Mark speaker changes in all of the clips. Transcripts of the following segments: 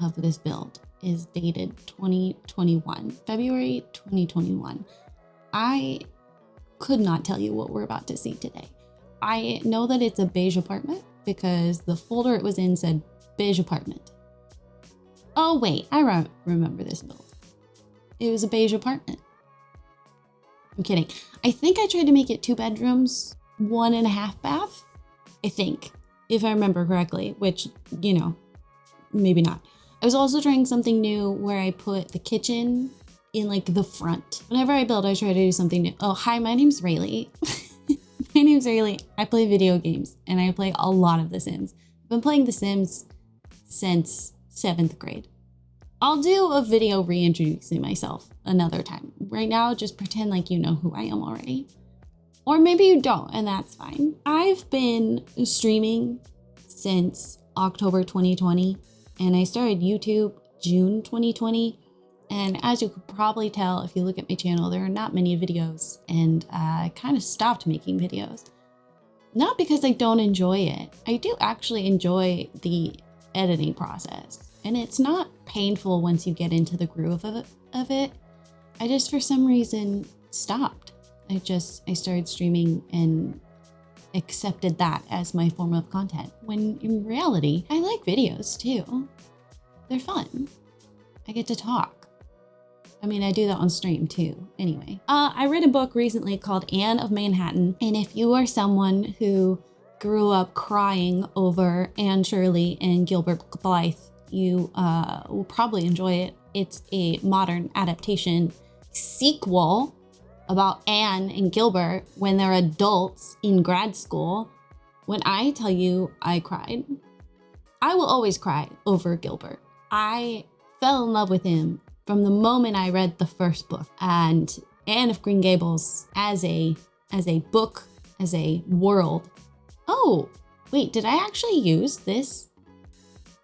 Speaker 1: of this build is dated 2021, February 2021. I could not tell you what we're about to see today. I know that it's a beige apartment because the folder it was in said beige apartment. Oh wait, I remember this build. It was a beige apartment. I'm kidding. I think I tried to make it 2 bedrooms, 1.5 bath. I think, if I remember correctly, which, you know, maybe not. I was also trying something new where I put the kitchen in like the front. Whenever I build, I try to do something new. Oh, hi, my name's Rayleigh. My name's Rayleigh. I play video games and I play a lot of The Sims. I've been playing The Sims since 7th grade. I'll do a video reintroducing myself another time. Right now, just pretend like you know who I am already. Or maybe you don't, and that's fine. I've been streaming since October 2020, and I started YouTube June 2020. And as you could probably tell, if you look at my channel, there are not many videos, and I kind of stopped making videos. Not because I don't enjoy it. I do actually enjoy the editing process, and it's not painful once you get into the groove of it. I just, for some reason, stopped. I started streaming and accepted that as my form of content, when in reality, I like videos too. They're fun. I get to talk. I mean, I do that on stream too. Anyway, I read a book recently called Anne of Manhattan. And if you are someone who grew up crying over Anne Shirley and Gilbert Blythe, you will probably enjoy it. It's a modern adaptation sequel about Anne and Gilbert when they're adults in grad school. When I tell you I cried, I will always cry over Gilbert. I fell in love with him from the moment I read the first book. And Anne of Green Gables as a book, as a world. Oh, wait, did I actually use this?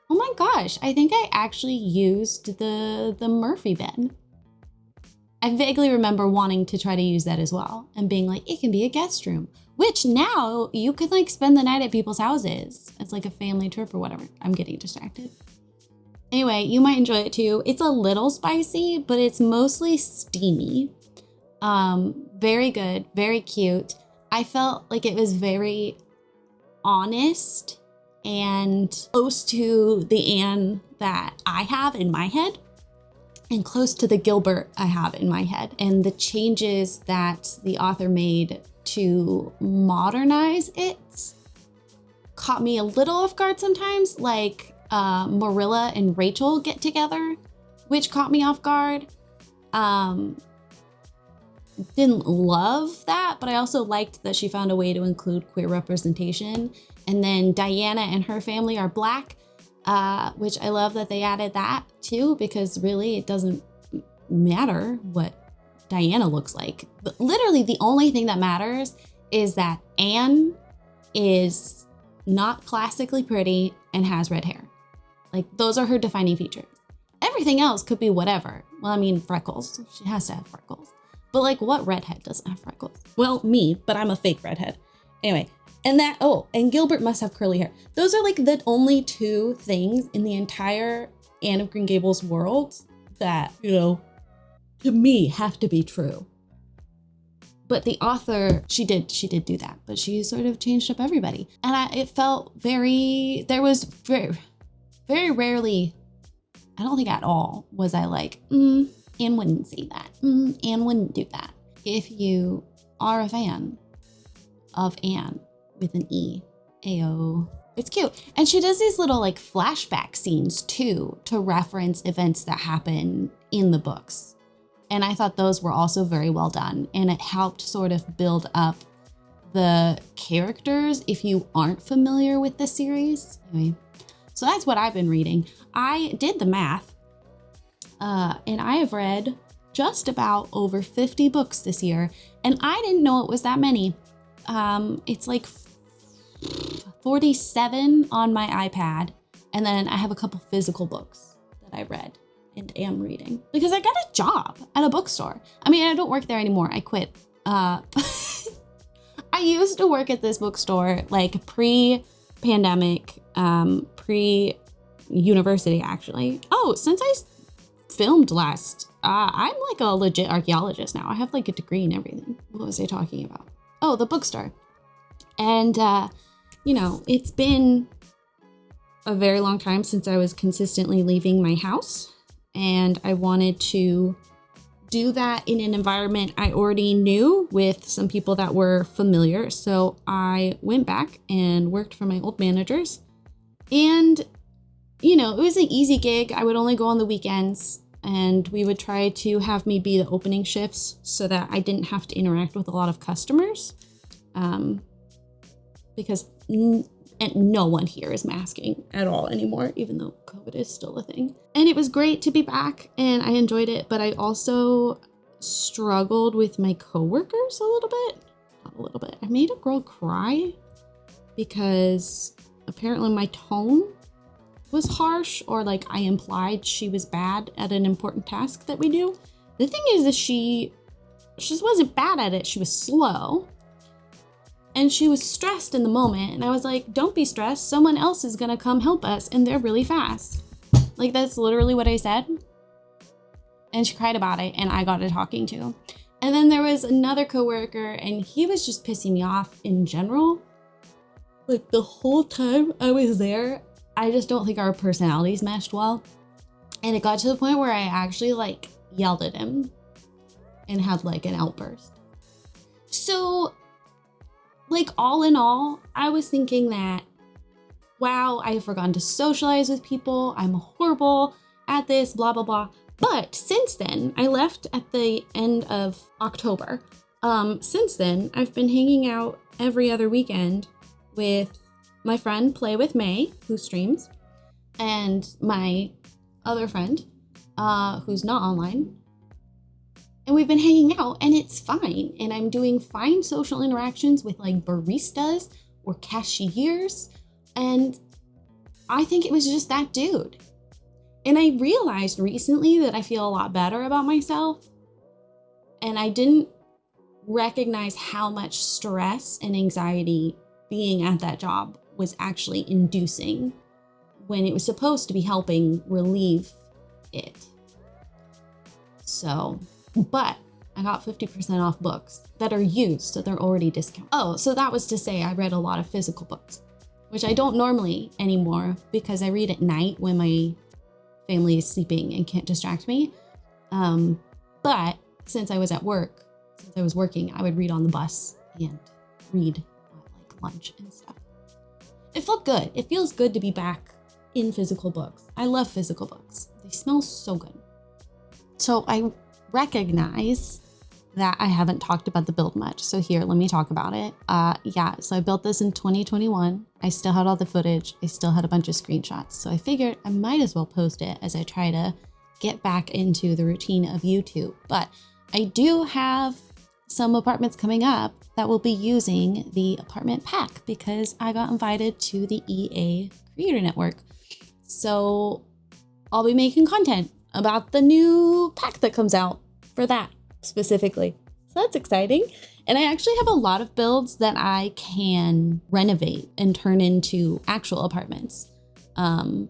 Speaker 1: Oh my gosh, I think I actually used the Murphy bed. I vaguely remember wanting to try to use that as well and being like, it can be a guest room, which now you could like spend the night at people's houses. It's like a family trip or whatever. I'm getting distracted. Anyway, you might enjoy it too. It's a little spicy, but it's mostly steamy. Very good, very cute. I felt like it was very honest and close to the Anne that I have in my head and close to the Gilbert I have in my head. And the changes that the author made to modernize it caught me a little off guard sometimes, like Marilla and Rachel get together, which caught me off guard. Didn't love that, but I also liked that she found a way to include queer representation. And then Diana and her family are Black, which I love that they added that too, because really it doesn't matter what Diana looks like. But literally the only thing that matters is that Anne is not classically pretty and has red hair. Like, those are her defining features. Everything else could be whatever. Well, I mean, freckles. She has to have freckles. But like, what redhead doesn't have freckles? Well, me, but I'm a fake redhead. Anyway, and Gilbert must have curly hair. Those are like the only 2 things in the entire Anne of Green Gables world that, you know, to me have to be true. But the author, she did do that, but she sort of changed up everybody. And it felt very very rarely, I don't think at all, was I like, Anne wouldn't say that. Anne wouldn't do that. If you are a fan of Anne with an E, Ayo, it's cute. And she does these little like flashback scenes too, to reference events that happen in the books. And I thought those were also very well done. And it helped sort of build up the characters if you aren't familiar with the series. Anyway, so that's what I've been reading. I did the math, and I have read just about over 50 books this year, and I didn't know it was that many. It's like 47 on my iPad, and then I have a couple physical books that I read and am reading because I got a job at a bookstore. I mean, I don't work there anymore. I quit. I used to work at this bookstore like pre-pandemic, pre university, actually. Oh, since I filmed last, I'm like a legit archaeologist now. I have like a degree and everything. What was I talking about? Oh, the bookstore. And, you know, it's been a very long time since I was consistently leaving my house. And I wanted to do that in an environment I already knew with some people that were familiar. So I went back and worked for my old managers. And, you know, it was an easy gig. I would only go on the weekends, and we would try to have me be the opening shifts so that I didn't have to interact with a lot of customers. Because no one here is masking at all anymore, even though COVID is still a thing. And it was great to be back, and I enjoyed it, but I also struggled with my coworkers a little bit. Not a little bit. I made a girl cry because apparently my tone was harsh, or like I implied she was bad at an important task that we do. The thing is that she just wasn't bad at it. She was slow. And she was stressed in the moment. And I was like, don't be stressed. Someone else is gonna come help us, and they're really fast. Like, that's literally what I said. And she cried about it, and I got a talking to. And then there was another coworker, and he was just pissing me off in general. Like, the whole time I was there, I just don't think our personalities meshed well. And it got to the point where I actually like yelled at him and had like an outburst. So, like, all in all, I was thinking that, wow, I have forgotten to socialize with people. I'm horrible at this, blah, blah, blah. But since then, I left at the end of October. Since then, I've been hanging out every other weekend with my friend Play with May, who streams, and my other friend, who's not online. And we've been hanging out, and it's fine. And I'm doing fine social interactions with like baristas or cashiers. And I think it was just that dude. And I realized recently that I feel a lot better about myself. And I didn't recognize how much stress and anxiety being at that job was actually inducing when it was supposed to be helping relieve it. So, but I got 50% off books that are used, so they're already discounted. Oh, so that was to say I read a lot of physical books, which I don't normally anymore because I read at night when my family is sleeping and can't distract me. But since I was at work, since I was working, I would read on the bus and read at like lunch and stuff. It felt good. It feels good to be back in physical books. I love physical books. They smell so good. So I recognize that I haven't talked about the build much. So here, let me talk about it. So I built this in 2021. I still had all the footage. I still had a bunch of screenshots. So I figured I might as well post it as I try to get back into the routine of YouTube. But I do have some apartments coming up that will be using the apartment pack because I got invited to the EA Creator Network. So I'll be making content about the new pack that comes out for that specifically. So that's exciting. And I actually have a lot of builds that I can renovate and turn into actual apartments. In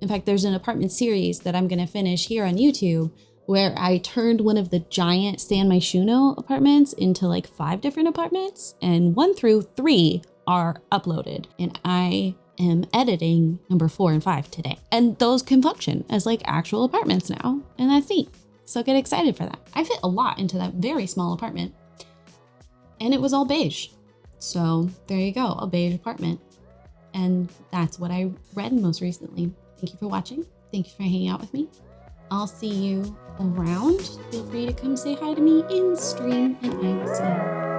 Speaker 1: fact, there's an apartment series that I'm gonna finish here on YouTube where I turned one of the giant San Myshuno apartments into like 5 different apartments, and 1 through 3 are uploaded. And I am editing number 4 and 5 today. And those can function as like actual apartments now, and that's neat. So get excited for that. I fit a lot into that very small apartment, and it was all beige. So there you go, a beige apartment. And that's what I read most recently. Thank you for watching. Thank you for hanging out with me. I'll see you around. Feel free to come say hi to me in stream, and I will see you